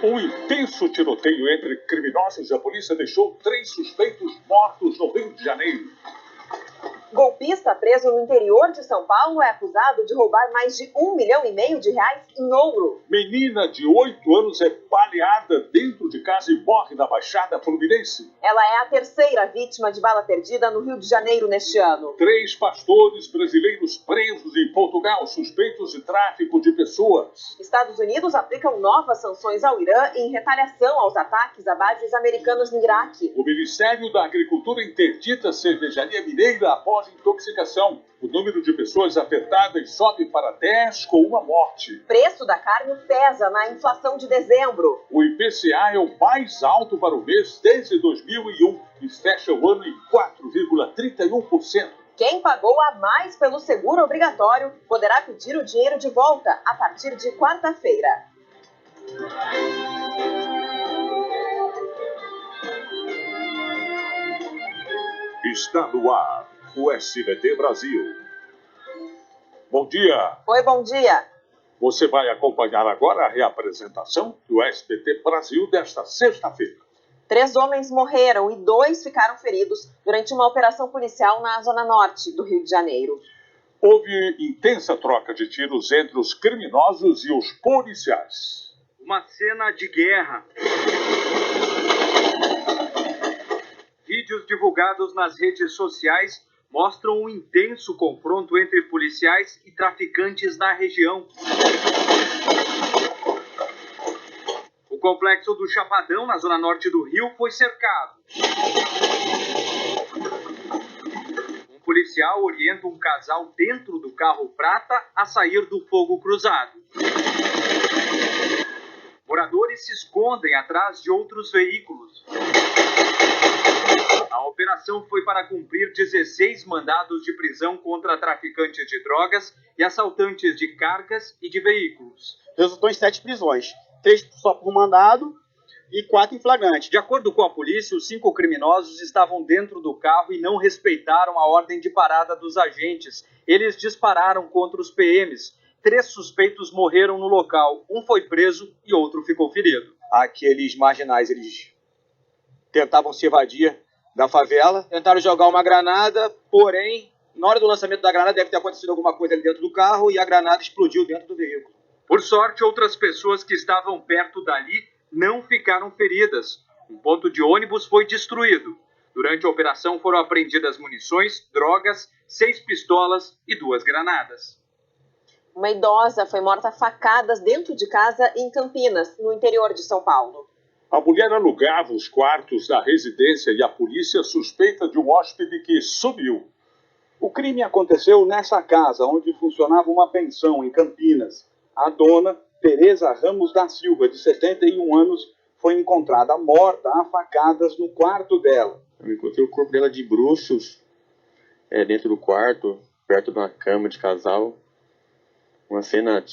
Um intenso tiroteio entre criminosos e a polícia deixou 3 suspeitos mortos no Rio de Janeiro. Golpista preso no interior de São Paulo é acusado de roubar mais de R$1,5 milhão em ouro. Menina de 8 anos é baleada dentro de casa e morre na Baixada Fluminense. Ela é a terceira vítima de bala perdida no Rio de Janeiro neste ano. 3 pastores brasileiros presos em Portugal, suspeitos de tráfico de pessoas. Estados Unidos aplicam novas sanções ao Irã em retaliação aos ataques a bases americanas no Iraque. O Ministério da Agricultura interdita a cervejaria mineira após intoxicação. O número de pessoas afetadas sobe para 10, com uma morte. Preço da carne pesa na inflação de dezembro. O IPCA é o mais alto para o mês desde 2001 e fecha o ano em 4,31%. Quem pagou a mais pelo seguro obrigatório poderá pedir o dinheiro de volta a partir de quarta-feira. Está no ar o SBT Brasil. Bom dia. Oi, bom dia. Você vai acompanhar agora a reapresentação do SBT Brasil desta sexta-feira. 3 homens morreram e 2 ficaram feridos durante uma operação policial na zona norte do Rio de Janeiro. Houve intensa troca de tiros entre os criminosos e os policiais. Uma cena de guerra. Vídeos divulgados nas redes sociais mostram um intenso confronto entre policiais e traficantes na região. O complexo do Chapadão, na zona norte do Rio, foi cercado. Um policial orienta um casal dentro do carro prata a sair do fogo cruzado. Moradores se escondem atrás de outros veículos. A operação foi para cumprir 16 mandados de prisão contra traficantes de drogas e assaltantes de cargas e de veículos. Resultou em 7 prisões, 3 só por mandado e 4 em flagrante. De acordo com a polícia, os 5 criminosos estavam dentro do carro e não respeitaram a ordem de parada dos agentes. Eles dispararam contra os PMs. 3 suspeitos morreram no local. Um foi preso e outro ficou ferido. Aqueles marginais, eles tentavam se evadir da favela, tentaram jogar uma granada, porém, na hora do lançamento da granada deve ter acontecido alguma coisa ali dentro do carro e a granada explodiu dentro do veículo. Por sorte, outras pessoas que estavam perto dali não ficaram feridas. Um ponto de ônibus foi destruído. Durante a operação foram apreendidas munições, drogas, 6 pistolas e 2 granadas. Uma idosa foi morta a facadas dentro de casa em Campinas, no interior de São Paulo. A mulher alugava os quartos da residência e a polícia suspeita de um hóspede que sumiu. O crime aconteceu nessa casa, onde funcionava uma pensão em Campinas. A dona, Tereza Ramos da Silva, de 71 anos, foi encontrada morta a facadas no quarto dela. Eu encontrei o corpo dela de bruços dentro do quarto, perto de uma cama de casal. Uma cena,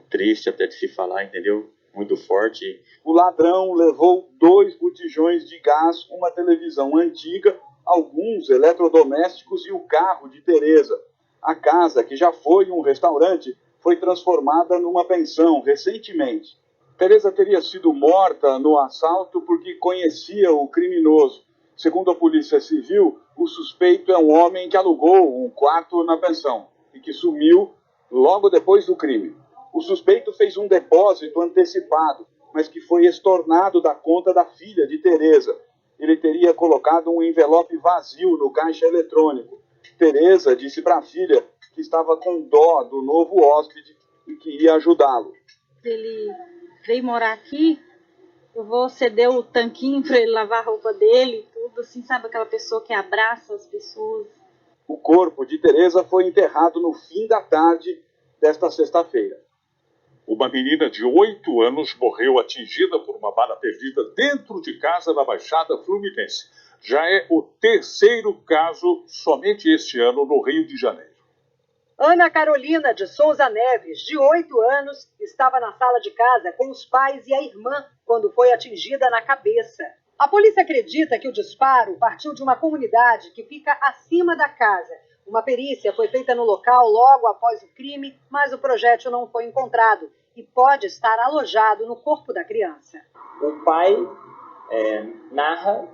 triste até de se falar, entendeu? Muito forte. O ladrão levou 2 botijões de gás, uma televisão antiga, alguns eletrodomésticos e o carro de Tereza. A casa, que já foi um restaurante, foi transformada numa pensão recentemente. Tereza teria sido morta no assalto porque conhecia o criminoso. Segundo a Polícia Civil, o suspeito é um homem que alugou um quarto na pensão e que sumiu logo depois do crime. O suspeito fez um depósito antecipado, mas que foi estornado da conta da filha de Tereza. Ele teria colocado um envelope vazio no caixa eletrônico. Tereza disse para a filha que estava com dó do novo hóspede e que ia ajudá-lo. Ele veio morar aqui, eu vou ceder o tanquinho para ele lavar a roupa dele, tudo assim, sabe aquela pessoa que abraça as pessoas. O corpo de Tereza foi enterrado no fim da tarde desta sexta-feira. Uma menina de 8 anos morreu atingida por uma bala perdida dentro de casa na Baixada Fluminense. Já é o 3º caso somente este ano no Rio de Janeiro. Ana Carolina de Souza Neves, de 8 anos, estava na sala de casa com os pais e a irmã quando foi atingida na cabeça. A polícia acredita que o disparo partiu de uma comunidade que fica acima da casa. Uma perícia foi feita no local logo após o crime, mas o projétil não foi encontrado. e pode estar alojado no corpo da criança. O pai narra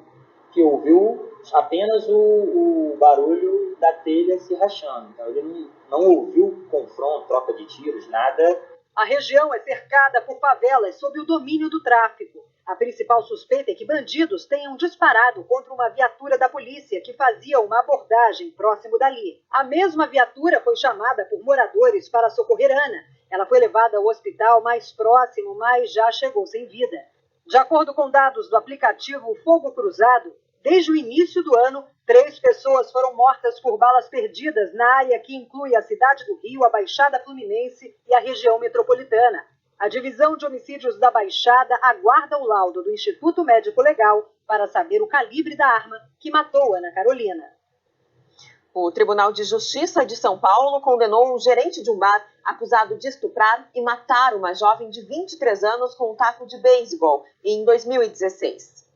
que ouviu apenas o barulho da telha se rachando. Então ele não ouviu confronto, troca de tiros, nada. A região é cercada por favelas sob o domínio do tráfico. A principal suspeita é que bandidos tenham disparado contra uma viatura da polícia que fazia uma abordagem próximo dali. A mesma viatura foi chamada por moradores para socorrer Ana. Ela foi levada ao hospital mais próximo, mas já chegou sem vida. De acordo com dados do aplicativo Fogo Cruzado, desde o início do ano, 3 pessoas foram mortas por balas perdidas na área que inclui a cidade do Rio, a Baixada Fluminense e a região metropolitana. A Divisão de Homicídios da Baixada aguarda o laudo do Instituto Médico Legal para saber o calibre da arma que matou Ana Carolina. O Tribunal de Justiça de São Paulo condenou um gerente de um bar acusado de estuprar e matar uma jovem de 23 anos com um taco de beisebol em 2016.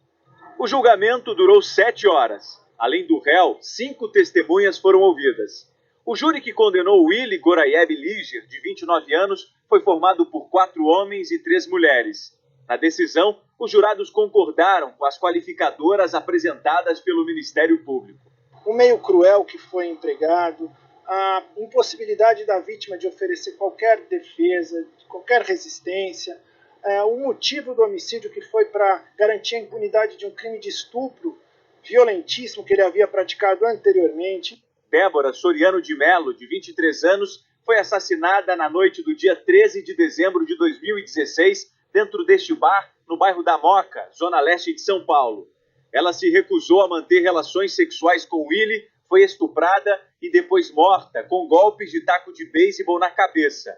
O julgamento durou 7 horas. Além do réu, 5 testemunhas foram ouvidas. O júri que condenou Willy Gorayev Liger, de 29 anos, foi formado por 4 homens e 3 mulheres. Na decisão, os jurados concordaram com as qualificadoras apresentadas pelo Ministério Público. O meio cruel que foi empregado, a impossibilidade da vítima de oferecer qualquer defesa, qualquer resistência, o motivo do homicídio que foi para garantir a impunidade de um crime de estupro violentíssimo que ele havia praticado anteriormente. Débora Soriano de Mello, de 23 anos, foi assassinada na noite do dia 13 de dezembro de 2016, dentro deste bar, no bairro da Moca, zona leste de São Paulo. Ela se recusou a manter relações sexuais com Willy, foi estuprada e depois morta, com golpes de taco de beisebol na cabeça.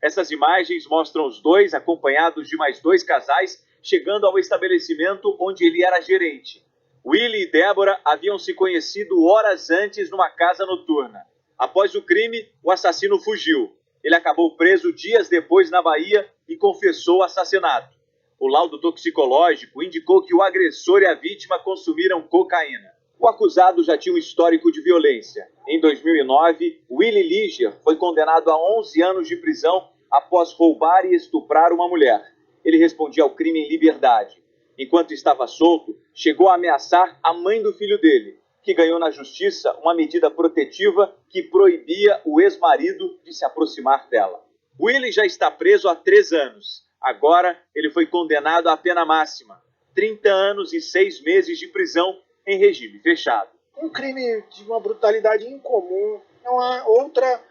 Essas imagens mostram os dois, acompanhados de mais 2 casais, chegando ao estabelecimento onde ele era gerente. Willy e Débora haviam se conhecido horas antes numa casa noturna. Após o crime, o assassino fugiu. Ele acabou preso dias depois na Bahia e confessou o assassinato. O laudo toxicológico indicou que o agressor e a vítima consumiram cocaína. O acusado já tinha um histórico de violência. Em 2009, Willy Liger foi condenado a 11 anos de prisão após roubar e estuprar uma mulher. Ele respondia ao crime em liberdade. Enquanto estava solto, chegou a ameaçar a mãe do filho dele, que ganhou na justiça uma medida protetiva que proibia o ex-marido de se aproximar dela. Willy já está preso há 3 anos. Agora, ele foi condenado à pena máxima, 30 anos e 6 meses de prisão em regime fechado. Um crime de uma brutalidade incomum, não há outra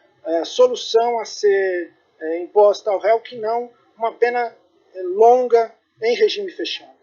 solução a ser imposta ao réu que não uma pena longa em regime fechado.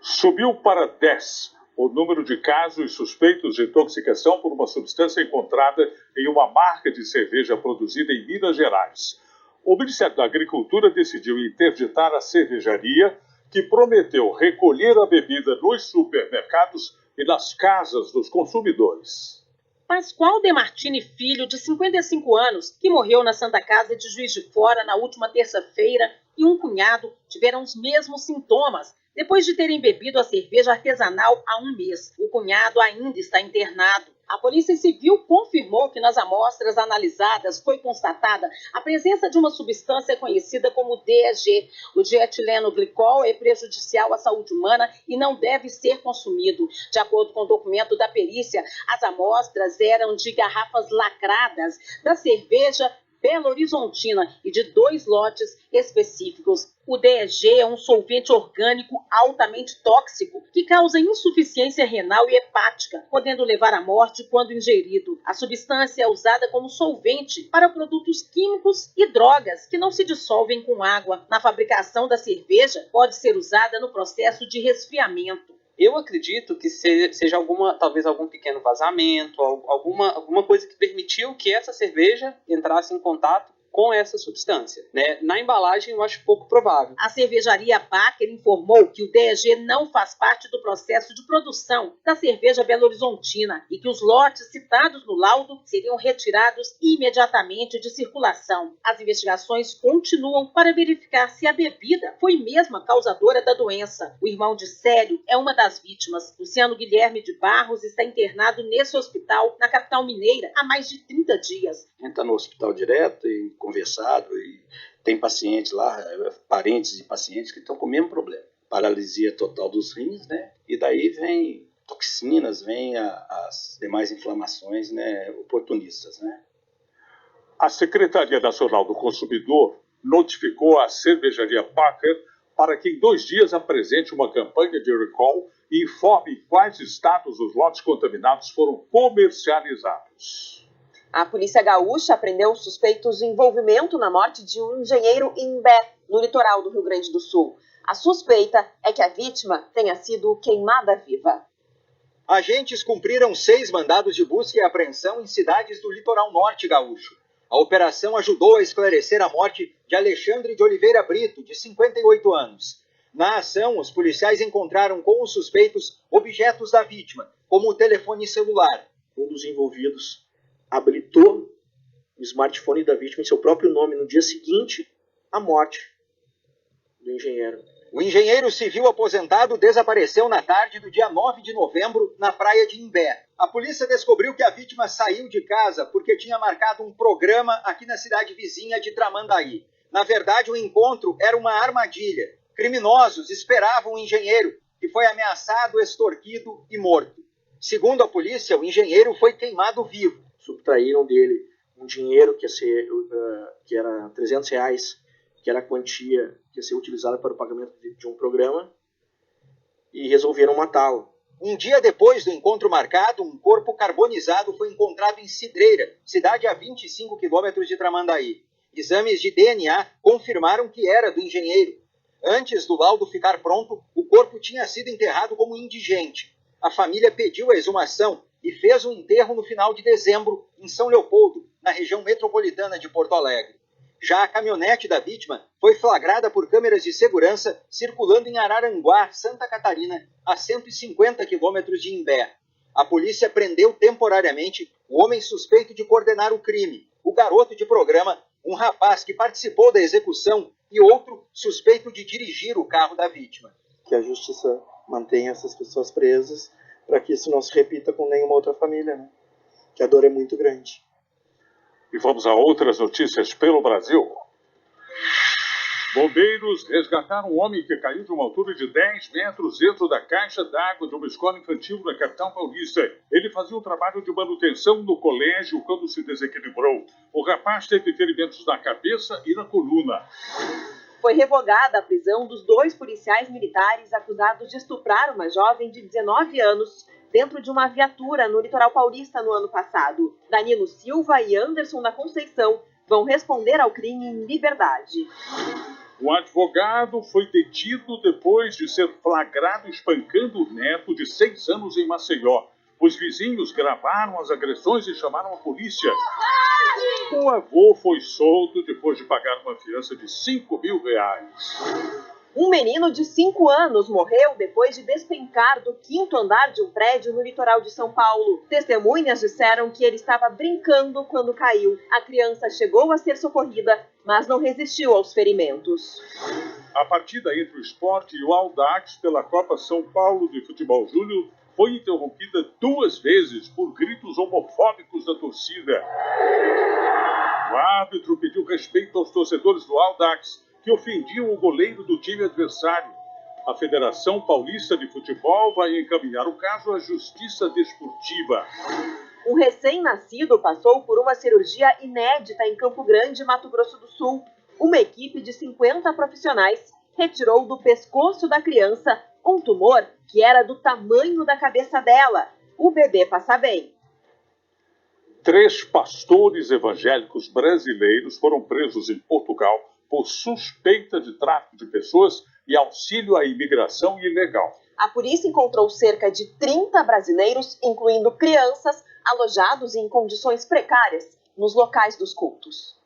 Subiu para 10 o número de casos suspeitos de intoxicação por uma substância encontrada em uma marca de cerveja produzida em Minas Gerais. O Ministério da Agricultura decidiu interditar a cervejaria que prometeu recolher a bebida nos supermercados e nas casas dos consumidores. Pascoal Demartini Filho, de 55 anos, que morreu na Santa Casa de Juiz de Fora na última terça-feira, e um cunhado tiveram os mesmos sintomas depois de terem bebido a cerveja artesanal há 1 mês. O cunhado ainda está internado. A Polícia Civil confirmou que nas amostras analisadas foi constatada a presença de uma substância conhecida como DEG. O dietileno glicol é prejudicial à saúde humana e não deve ser consumido. De acordo com o documento da perícia, as amostras eram de garrafas lacradas da cerveja Belo Horizontina e de 2 lotes específicos. O DEG é um solvente orgânico altamente tóxico que causa insuficiência renal e hepática, podendo levar à morte quando ingerido. A substância é usada como solvente para produtos químicos e drogas que não se dissolvem com água. Na fabricação da cerveja, pode ser usada no processo de resfriamento. Eu acredito que seja talvez algum pequeno vazamento, alguma coisa que permitiu que essa cerveja entrasse em contato com essa substância, né? Na embalagem eu acho pouco provável. A cervejaria Baker informou que o DEG não faz parte do processo de produção da cerveja Belo Horizontina e que os lotes citados no laudo seriam retirados imediatamente de circulação. As investigações continuam para verificar se a bebida foi mesmo a causadora da doença. O irmão de Célio é uma das vítimas. Luciano Guilherme de Barros está internado nesse hospital na capital mineira há mais de 30 dias. Entra no hospital direto e conversado e Tem pacientes lá, parentes de pacientes que estão com o mesmo problema. Paralisia total dos rins, né? E daí vem toxinas, vem as demais inflamações, né, oportunistas, né? A Secretaria Nacional do Consumidor notificou a cervejaria Parker para que em 2 dias apresente uma campanha de recall e informe em quais estados os lotes contaminados foram comercializados. A polícia gaúcha prendeu suspeitos de envolvimento na morte de um engenheiro em Imbé, no litoral do Rio Grande do Sul. A suspeita é que a vítima tenha sido queimada viva. Agentes cumpriram 6 mandados de busca e apreensão em cidades do litoral norte gaúcho. A operação ajudou a esclarecer a morte de Alexandre de Oliveira Brito, de 58 anos. Na ação, os policiais encontraram com os suspeitos objetos da vítima, como o telefone celular. Um dos envolvidos habilitou o smartphone da vítima em seu próprio nome no dia seguinte à morte do engenheiro. O engenheiro civil aposentado desapareceu na tarde do dia 9 de novembro na praia de Imbé. A polícia descobriu que a vítima saiu de casa porque tinha marcado um programa aqui na cidade vizinha de Tramandaí. Na verdade, o encontro era uma armadilha. Criminosos esperavam o engenheiro, que foi ameaçado, extorquido e morto. Segundo a polícia, o engenheiro foi queimado vivo. Subtraíram dele um dinheiro que era R$300, que era a quantia que ia ser utilizada para o pagamento de um programa, e resolveram matá-lo. Um dia depois do encontro marcado, um corpo carbonizado foi encontrado em Cidreira, cidade a 25 quilômetros de Tramandaí. Exames de DNA confirmaram que era do engenheiro. Antes do laudo ficar pronto, o corpo tinha sido enterrado como indigente. A família pediu a exumação e fez o enterro no final de dezembro, em São Leopoldo, na região metropolitana de Porto Alegre. Já a caminhonete da vítima foi flagrada por câmeras de segurança circulando em Araranguá, Santa Catarina, a 150 quilômetros de Imbé. A polícia prendeu temporariamente o homem suspeito de coordenar o crime, o garoto de programa, um rapaz que participou da execução e outro suspeito de dirigir o carro da vítima. Que a justiça mantenha essas pessoas presas para que isso não se repita com nenhuma outra família, né? Que a dor é muito grande. E vamos a outras notícias pelo Brasil. Bombeiros resgataram um homem que caiu de uma altura de 10 metros dentro da caixa d'água de uma escola infantil na capital paulista. Ele fazia um trabalho de manutenção no colégio quando se desequilibrou. O rapaz teve ferimentos na cabeça e na coluna. Foi revogada a prisão dos 2 policiais militares acusados de estuprar uma jovem de 19 anos dentro de uma viatura no litoral paulista no ano passado. Danilo Silva e Anderson da Conceição vão responder ao crime em liberdade. Um advogado foi detido depois de ser flagrado espancando o neto de 6 anos em Maceió. Os vizinhos gravaram as agressões e chamaram a polícia. O avô foi solto depois de pagar uma fiança de R$5.000. Um menino de 5 anos morreu depois de despencar do 5º andar de um prédio no litoral de São Paulo. Testemunhas disseram que ele estava brincando quando caiu. A criança chegou a ser socorrida, mas não resistiu aos ferimentos. A partida entre o Sport e o Audax pela Copa São Paulo de Futebol Júnior foi interrompida 2 vezes por gritos homofóbicos da torcida. O árbitro pediu respeito aos torcedores do Audax, que ofendiam o goleiro do time adversário. A Federação Paulista de Futebol vai encaminhar o caso à Justiça Desportiva. Um recém-nascido passou por uma cirurgia inédita em Campo Grande, Mato Grosso do Sul. Uma equipe de 50 profissionais retirou do pescoço da criança um tumor que era do tamanho da cabeça dela. O bebê passa bem. 3 pastores evangélicos brasileiros foram presos em Portugal por suspeita de tráfico de pessoas e auxílio à imigração ilegal. A polícia encontrou cerca de 30 brasileiros, incluindo crianças, alojados em condições precárias nos locais dos cultos.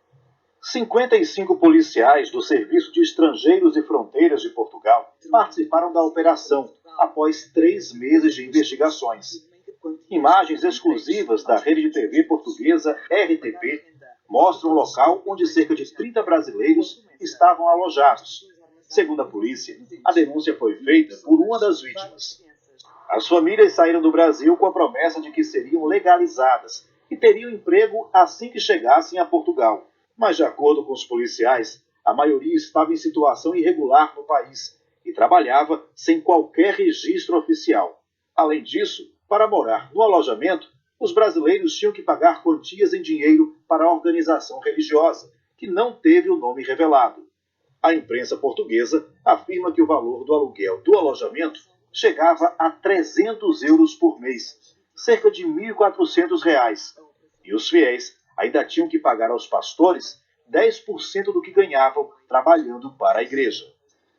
55 policiais do Serviço de Estrangeiros e Fronteiras de Portugal participaram da operação após 3 meses de investigações. Imagens exclusivas da rede de TV portuguesa RTP mostram um local onde cerca de 30 brasileiros estavam alojados. Segundo a polícia, a denúncia foi feita por uma das vítimas. As famílias saíram do Brasil com a promessa de que seriam legalizadas e teriam emprego assim que chegassem a Portugal. Mas, de acordo com os policiais, a maioria estava em situação irregular no país e trabalhava sem qualquer registro oficial. Além disso, para morar no alojamento, os brasileiros tinham que pagar quantias em dinheiro para a organização religiosa, que não teve o nome revelado. A imprensa portuguesa afirma que o valor do aluguel do alojamento chegava a 300 euros por mês, cerca de R$ 1.400, e os fiéis ainda tinham que pagar aos pastores 10% do que ganhavam trabalhando para a igreja.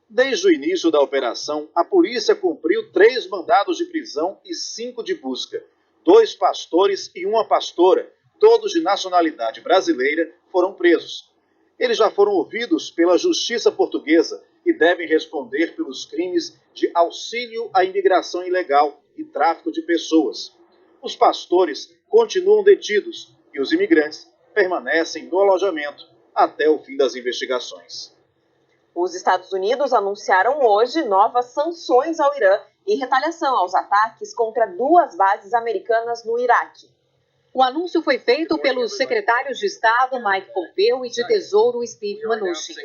Desde o início da operação, a polícia cumpriu 3 mandados de prisão e 5 de busca. 2 pastores e uma pastora, todos de nacionalidade brasileira, foram presos. Eles já foram ouvidos pela Justiça Portuguesa e devem responder pelos crimes de auxílio à imigração ilegal e tráfico de pessoas. Os pastores continuam detidos e os imigrantes permanecem no alojamento até o fim das investigações. Os Estados Unidos anunciaram hoje novas sanções ao Irã em retaliação aos ataques contra 2 bases americanas no Iraque. O anúncio foi feito pelos secretários de Estado Mike Pompeo e de Tesouro Steve Mnuchin.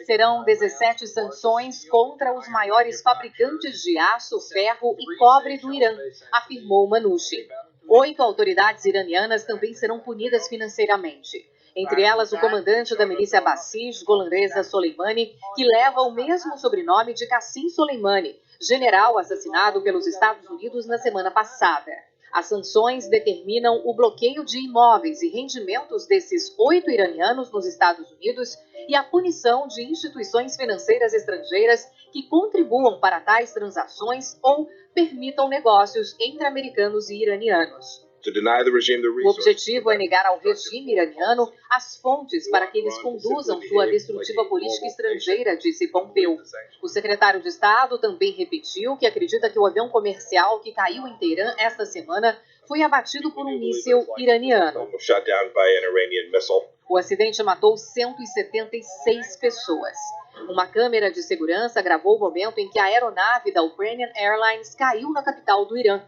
Serão 17 sanções contra os maiores fabricantes de aço, ferro e cobre do Irã, afirmou Mnuchin. 8 autoridades iranianas também serão punidas financeiramente. Entre elas, o comandante da milícia Basij, Golan Reza Soleimani, que leva o mesmo sobrenome de Qasem Soleimani, general assassinado pelos Estados Unidos na semana passada. As sanções determinam o bloqueio de imóveis e rendimentos desses 8 iranianos nos Estados Unidos e a punição de instituições financeiras estrangeiras que contribuam para tais transações ou permitam negócios entre americanos e iranianos. O objetivo é negar ao regime iraniano as fontes para que eles conduzam sua destrutiva política estrangeira, disse Pompeo. O secretário de Estado também repetiu que acredita que o avião comercial que caiu em Teherã esta semana foi abatido por um míssil iraniano. O acidente matou 176 pessoas. Uma câmera de segurança gravou o momento em que a aeronave da Ukrainian Airlines caiu na capital do Irã.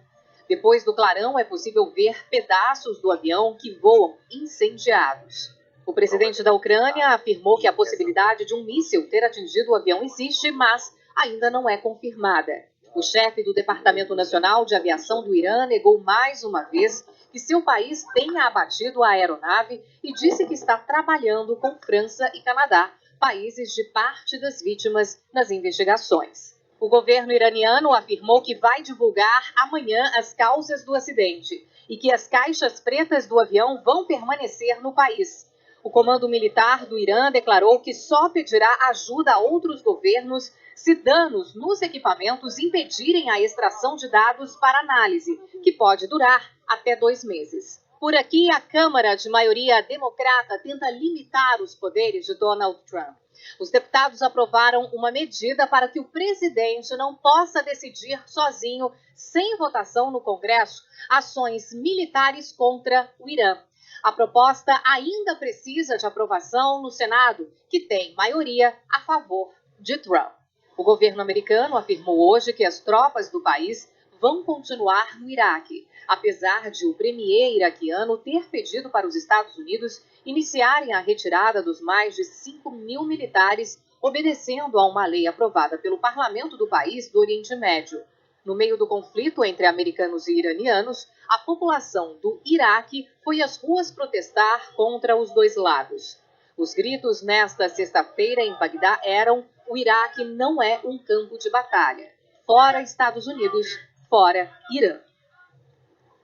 Depois do clarão, é possível ver pedaços do avião que voam incendiados. O presidente da Ucrânia afirmou que a possibilidade de um míssil ter atingido o avião existe, mas ainda não é confirmada. O chefe do Departamento Nacional de Aviação do Irã negou mais uma vez que seu país tenha abatido a aeronave e disse que está trabalhando com França e Canadá, países de parte das vítimas, nas investigações. O governo iraniano afirmou que vai divulgar amanhã as causas do acidente e que as caixas pretas do avião vão permanecer no país. O comando militar do Irã declarou que só pedirá ajuda a outros governos se danos nos equipamentos impedirem a extração de dados para análise, que pode durar até 2 meses. Por aqui, a Câmara de maioria democrata tenta limitar os poderes de Donald Trump. Os deputados aprovaram uma medida para que o presidente não possa decidir sozinho, sem votação no Congresso, ações militares contra o Irã. A proposta ainda precisa de aprovação no Senado, que tem maioria a favor de Trump. O governo americano afirmou hoje que as tropas do país vão continuar no Iraque, apesar de o premier iraquiano ter pedido para os Estados Unidos iniciarem a retirada dos mais de 5.000 militares, obedecendo a uma lei aprovada pelo parlamento do país do Oriente Médio. No meio do conflito entre americanos e iranianos, a população do Iraque foi às ruas protestar contra os dois lados. Os gritos nesta sexta-feira em Bagdá eram: o Iraque não é um campo de batalha. Fora Estados Unidos, fora Irã.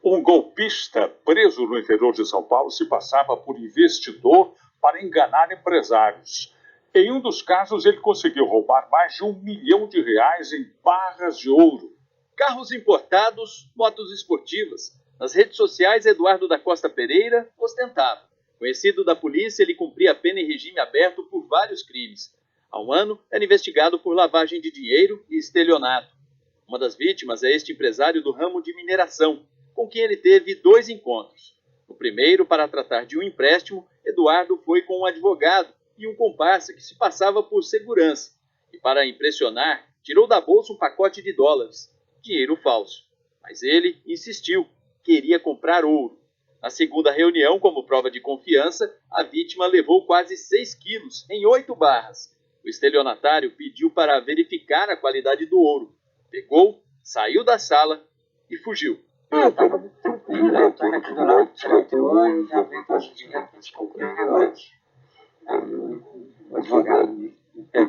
Um golpista preso no interior de São Paulo se passava por investidor para enganar empresários. Em um dos casos, ele conseguiu roubar mais de R$1 milhão em barras de ouro. Carros importados, motos esportivas. Nas redes sociais, Eduardo da Costa Pereira ostentava. Conhecido da polícia, ele cumpria pena em regime aberto por vários crimes. Há um ano, era investigado por lavagem de dinheiro e estelionato. Uma das vítimas é este empresário do ramo de mineração, com quem ele teve 2 encontros. No primeiro, para tratar de um empréstimo, Eduardo foi com um advogado e um comparsa que se passava por segurança. E para impressionar, tirou da bolsa um pacote de dólares, dinheiro falso. Mas ele insistiu, queria comprar ouro. Na segunda reunião, como prova de confiança, a vítima levou quase 6 quilos em 8 barras. O estelionatário pediu para verificar a qualidade do ouro. Pegou, saiu da sala e fugiu. Eu estava tranquilo, eu estou aqui do lado, tirei teu olho, já veio com esse dinheiro que a gente concluiu de noite. O advogado me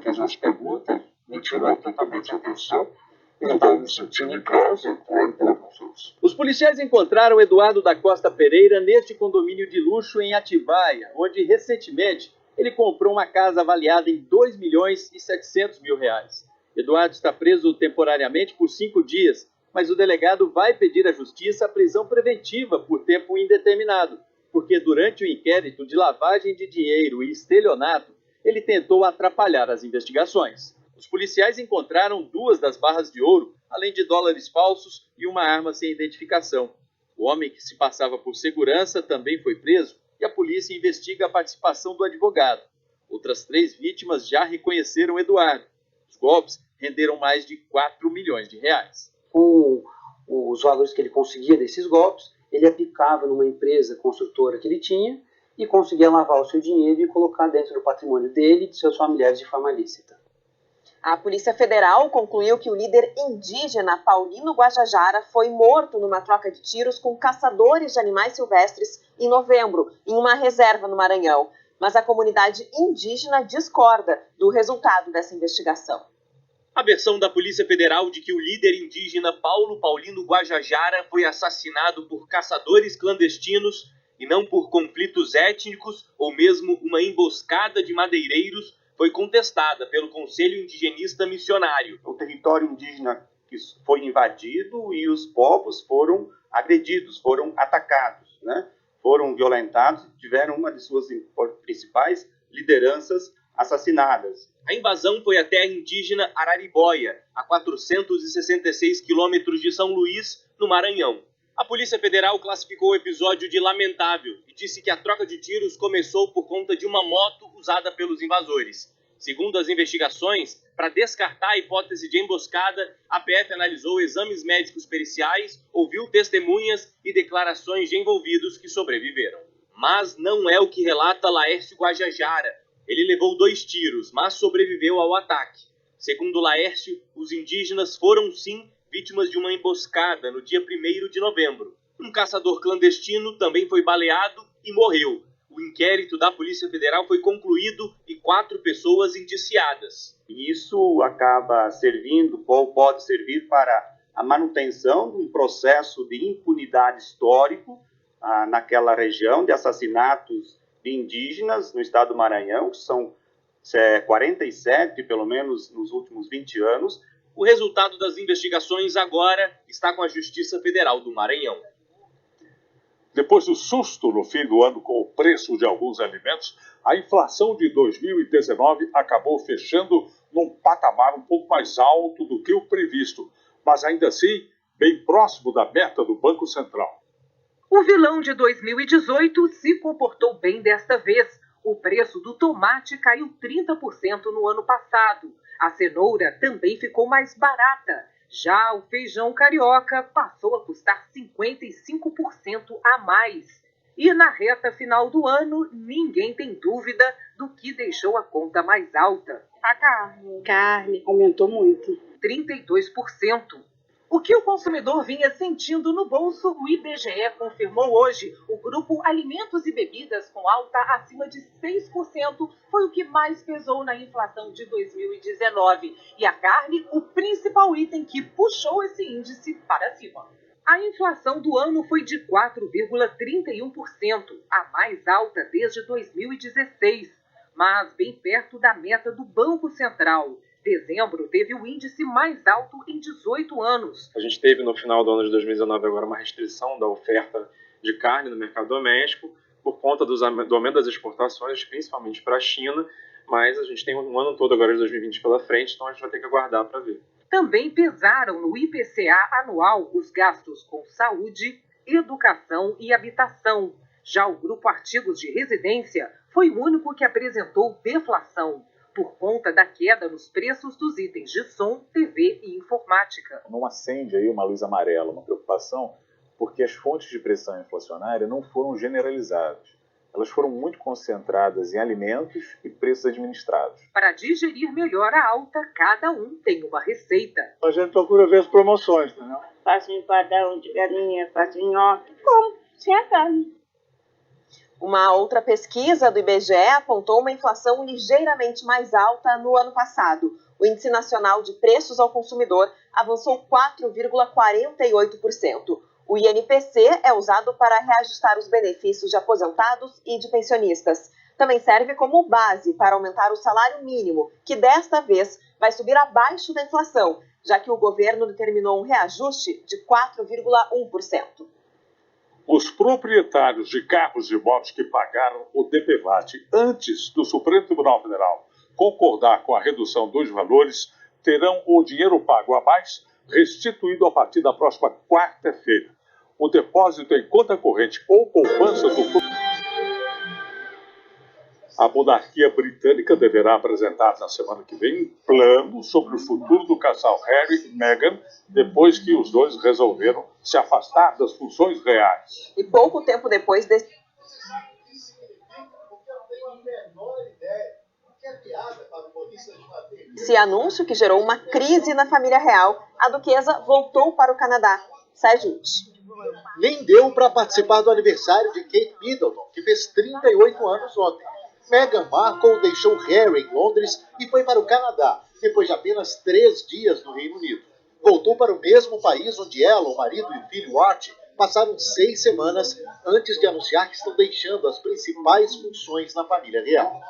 fez umas perguntas, me tirou totalmente a atenção. Eu estava me sentindo em casa para entrar com os. Os policiais encontraram Eduardo da Costa Pereira neste condomínio de luxo em Atibaia, onde recentemente ele comprou uma casa avaliada em R$2.700.000. Eduardo está preso temporariamente por 5 dias, mas o delegado vai pedir à justiça a prisão preventiva por tempo indeterminado, porque durante o inquérito de lavagem de dinheiro e estelionato, ele tentou atrapalhar as investigações. Os policiais encontraram 2 das barras de ouro, além de dólares falsos e uma arma sem identificação. O homem que se passava por segurança também foi preso e a polícia investiga a participação do advogado. Outras 3 vítimas já reconheceram Eduardo. Os golpes renderam mais de R$4 milhões. Com os valores que ele conseguia desses golpes, ele aplicava numa empresa construtora que ele tinha e conseguia lavar o seu dinheiro e colocar dentro do patrimônio dele e de seus familiares de forma lícita. A Polícia Federal concluiu que o líder indígena Paulino Guajajara foi morto numa troca de tiros com caçadores de animais silvestres em novembro, em uma reserva no Maranhão. Mas a comunidade indígena discorda do resultado dessa investigação. A versão da Polícia Federal de que o líder indígena Paulino Guajajara foi assassinado por caçadores clandestinos e não por conflitos étnicos ou mesmo uma emboscada de madeireiros foi contestada pelo Conselho Indigenista Missionário. O território indígena que foi invadido e os povos foram agredidos, foram atacados, né? Foram violentados, tiveram uma de suas principais lideranças assassinadas. A invasão foi a terra indígena Araribóia, a 466 quilômetros de São Luís, no Maranhão. A Polícia Federal classificou o episódio de lamentável e disse que a troca de tiros começou por conta de uma moto usada pelos invasores. Segundo as investigações, para descartar a hipótese de emboscada, a PF analisou exames médicos periciais, ouviu testemunhas e declarações de envolvidos que sobreviveram. Mas não é o que relata Laércio Guajajara. Ele levou 2 tiros, mas sobreviveu ao ataque. Segundo Laércio, os indígenas foram sim vítimas de uma emboscada no dia 1º de novembro. Um caçador clandestino também foi baleado e morreu. O inquérito da Polícia Federal foi concluído e 4 pessoas indiciadas. Isso acaba servindo, ou pode servir para a manutenção de um processo de impunidade histórico naquela região, de assassinatos de indígenas no estado do Maranhão, que são 47, pelo menos nos últimos 20 anos. O resultado das investigações agora está com a Justiça Federal do Maranhão. Depois do susto no fim do ano com o preço de alguns alimentos, a inflação de 2019 acabou fechando num patamar um pouco mais alto do que o previsto, mas ainda assim bem próximo da meta do Banco Central. O vilão de 2018 se comportou bem desta vez. O preço do tomate caiu 30% no ano passado. A cenoura também ficou mais barata. Já o feijão carioca passou a custar 55% a mais. E na reta final do ano, ninguém tem dúvida do que deixou a conta mais alta. A carne. Carne aumentou muito. 32%. O que o consumidor vinha sentindo no bolso, o IBGE confirmou hoje. O grupo Alimentos e Bebidas, com alta acima de 6%, foi o que mais pesou na inflação de 2019. E a carne, o principal item que puxou esse índice para cima. A inflação do ano foi de 4,31%, a mais alta desde 2016, mas bem perto da meta do Banco Central. Dezembro teve o índice mais alto em 18 anos. A gente teve no final do ano de 2019 agora uma restrição da oferta de carne no mercado doméstico por conta do aumento das exportações, principalmente para a China, mas a gente tem um ano todo agora de 2020 pela frente, então a gente vai ter que aguardar para ver. Também pesaram no IPCA anual os gastos com saúde, educação e habitação. Já o grupo Artigos de Residência foi o único que apresentou deflação, por conta da queda nos preços dos itens de som, TV e informática. Não acende aí uma luz amarela, uma preocupação porque as fontes de pressão inflacionária não foram generalizadas. Elas foram muito concentradas em alimentos e preços administrados. Para digerir melhor a alta, cada um tem uma receita. A gente procura ver as promoções, entendeu? Faço empadão de galinha, faço nhoque, como, sem a carne. Uma outra pesquisa do IBGE apontou uma inflação ligeiramente mais alta no ano passado. O Índice Nacional de Preços ao Consumidor avançou 4,48%. O INPC é usado para reajustar os benefícios de aposentados e de pensionistas. Também serve como base para aumentar o salário mínimo, que desta vez vai subir abaixo da inflação, já que o governo determinou um reajuste de 4,1%. Os proprietários de carros e motos que pagaram o DPVAT antes do Supremo Tribunal Federal concordar com a redução dos valores terão o dinheiro pago a mais restituído a partir da próxima quarta-feira. O depósito em conta corrente ou poupança do... A monarquia britânica deverá apresentar na semana que vem um plano sobre o futuro do casal Harry e Meghan, depois que os dois resolveram se afastar das funções reais. E pouco tempo depois desse... Esse anúncio, que gerou uma crise na família real, a duquesa voltou para o Canadá. Sérgio. Nem deu para participar do aniversário de Kate Middleton, que fez 38 anos ontem. Meghan Markle deixou Harry em Londres e foi para o Canadá, depois de apenas 3 dias no Reino Unido. Voltou para o mesmo país onde ela, o marido e o filho Archie passaram 6 semanas antes de anunciar que estão deixando as principais funções na família real.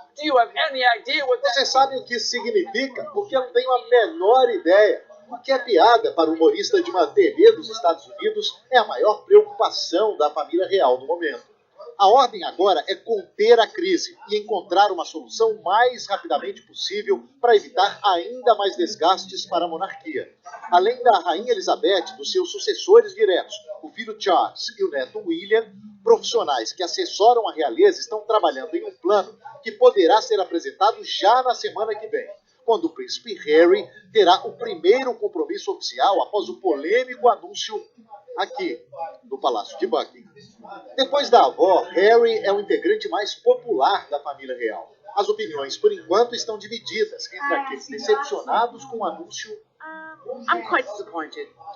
Você sabe o que isso significa? Porque eu não tenho a menor ideia. O que é piada para o humorista de uma TV dos Estados Unidos é a maior preocupação da família real no momento. A ordem agora é conter a crise e encontrar uma solução o mais rapidamente possível para evitar ainda mais desgastes para a monarquia. Além da Rainha Elizabeth, dos seus sucessores diretos, o filho Charles e o neto William, profissionais que assessoram a realeza estão trabalhando em um plano que poderá ser apresentado já na semana que vem, quando o príncipe Harry terá o primeiro compromisso oficial após o polêmico anúncio aqui, no Palácio de Buckingham. Depois da avó, Harry é o integrante mais popular da família real. As opiniões, por enquanto, estão divididas entre aqueles decepcionados com o anúncio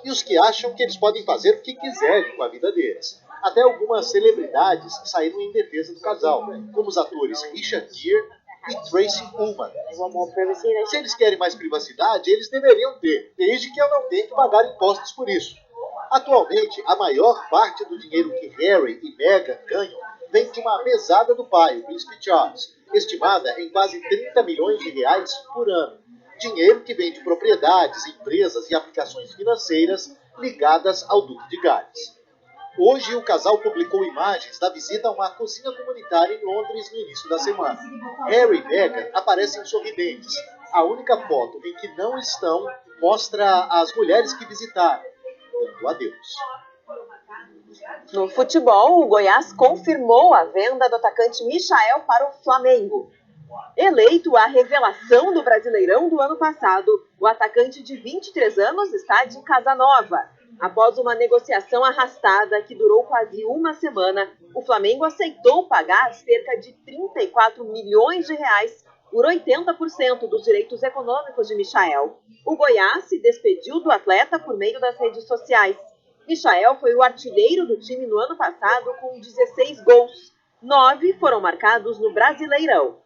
e os que acham que eles podem fazer o que quiserem com a vida deles. Até algumas celebridades saíram em defesa do casal, como os atores Richard Gere e Tracy Ullman. Se eles querem mais privacidade, eles deveriam ter, desde que eu não tenha que pagar impostos por isso. Atualmente, a maior parte do dinheiro que Harry e Meghan ganham vem de uma mesada do pai, o príncipe Charles, estimada em quase 30 milhões de reais por ano. Dinheiro que vem de propriedades, empresas e aplicações financeiras ligadas ao Duque de Gales. Hoje, o casal publicou imagens da visita a uma cozinha comunitária em Londres no início da semana. Harry e Meghan aparecem sorridentes. A única foto em que não estão mostra as mulheres que visitaram, dando adeus. No futebol, o Goiás confirmou a venda do atacante Michael para o Flamengo. Eleito a revelação do Brasileirão do ano passado, o atacante de 23 anos está de casa nova. Após uma negociação arrastada que durou quase uma semana, o Flamengo aceitou pagar cerca de 34 milhões de reais por 80% dos direitos econômicos de Michael. O Goiás se despediu do atleta por meio das redes sociais. Michael foi o artilheiro do time no ano passado com 16 gols. 9 foram marcados no Brasileirão.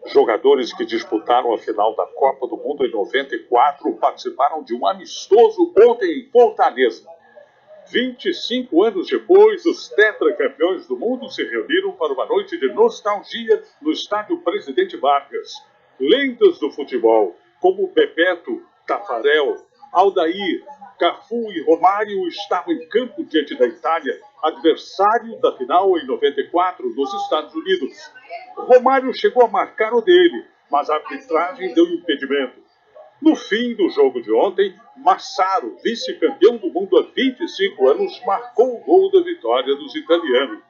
Jogadores que disputaram a final da Copa do Mundo em 94 participaram de um amistoso ontem em Fortaleza. 25 anos depois, os tetracampeões do mundo se reuniram para uma noite de nostalgia no estádio Presidente Vargas. Lendas do futebol, como Bebeto, Tafarel, Aldair, Cafu e Romário estavam em campo diante da Itália, adversário da final em 94 nos Estados Unidos. Romário chegou a marcar o dele, mas a arbitragem deu impedimento. No fim do jogo de ontem, Massaro, vice-campeão do mundo há 25 anos, marcou o gol da vitória dos italianos.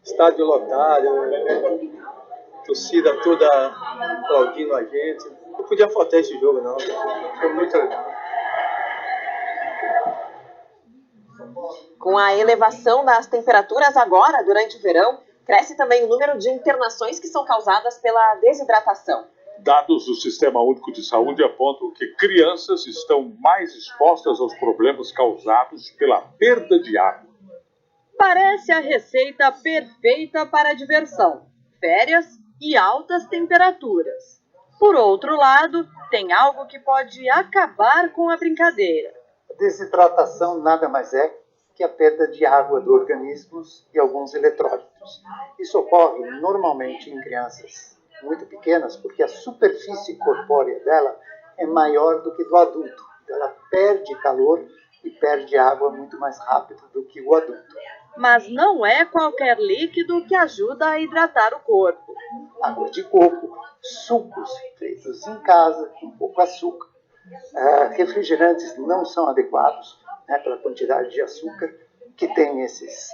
Estádio lotado, torcida toda aplaudindo a gente. Não podia faltar esse jogo, não. Foi muito legal. Com a elevação das temperaturas agora, durante o verão, cresce também o número de internações que são causadas pela desidratação. Dados do Sistema Único de Saúde apontam que crianças estão mais expostas aos problemas causados pela perda de água. Parece a receita perfeita para a diversão, férias e altas temperaturas. Por outro lado, tem algo que pode acabar com a brincadeira. A desidratação nada mais é que a perda de água do organismo e alguns eletrólitos. Isso ocorre normalmente em crianças muito pequenas, porque a superfície corpórea dela é maior do que do adulto. Ela perde calor e perde água muito mais rápido do que o adulto. Mas não é qualquer líquido que ajuda a hidratar o corpo. Água de coco, sucos feitos em casa, com pouco açúcar. Refrigerantes não são adequados, né, pela quantidade de açúcar que tem essas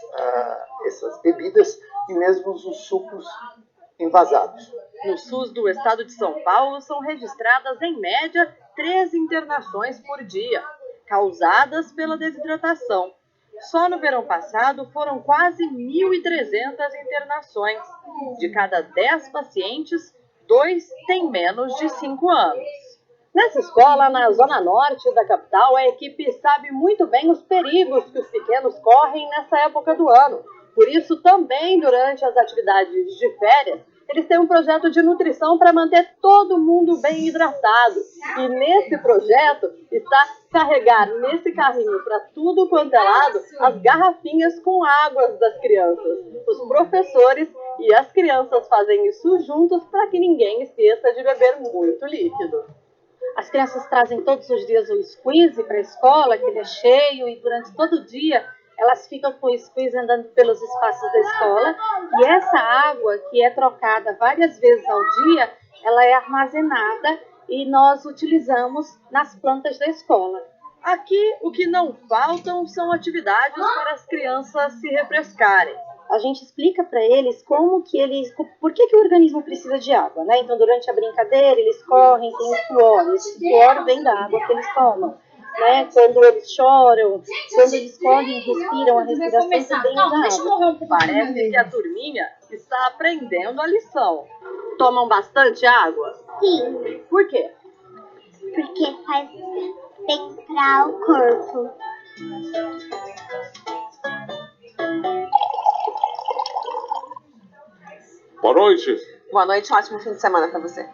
bebidas, e mesmo os sucos envasados. No SUS do estado de São Paulo são registradas, em média, 3 internações por dia, causadas pela desidratação. Só no verão passado foram quase 1.300 internações. De cada 10 pacientes, 2 têm menos de 5 anos. Nessa escola, na zona norte da capital, a equipe sabe muito bem os perigos que os pequenos correm nessa época do ano. Por isso, também durante as atividades de férias, eles têm um projeto de nutrição para manter todo mundo bem hidratado. E nesse projeto está carregar nesse carrinho para tudo quanto é lado as garrafinhas com águas das crianças. Os professores e as crianças fazem isso juntos para que ninguém esqueça de beber muito líquido. As crianças trazem todos os dias o squeeze para a escola, que ele é cheio, e durante todo o dia elas ficam com o squeeze andando pelos espaços da escola. E essa água, que é trocada várias vezes ao dia, ela é armazenada e nós utilizamos nas plantas da escola. Aqui, o que não faltam são atividades para as crianças se refrescarem. A gente explica para eles por que o organismo precisa de água, né? Então, durante a brincadeira, eles correm, tem o suor. Esse suor vem da água que eles tomam, né? Quando eles choram, quando eles correm, respiram, a respiração também da água. Parece que a turminha está aprendendo a lição. Tomam bastante água? Sim. Por quê? Porque faz bem para o corpo. Boa noite. Boa noite, um ótimo fim de semana para você.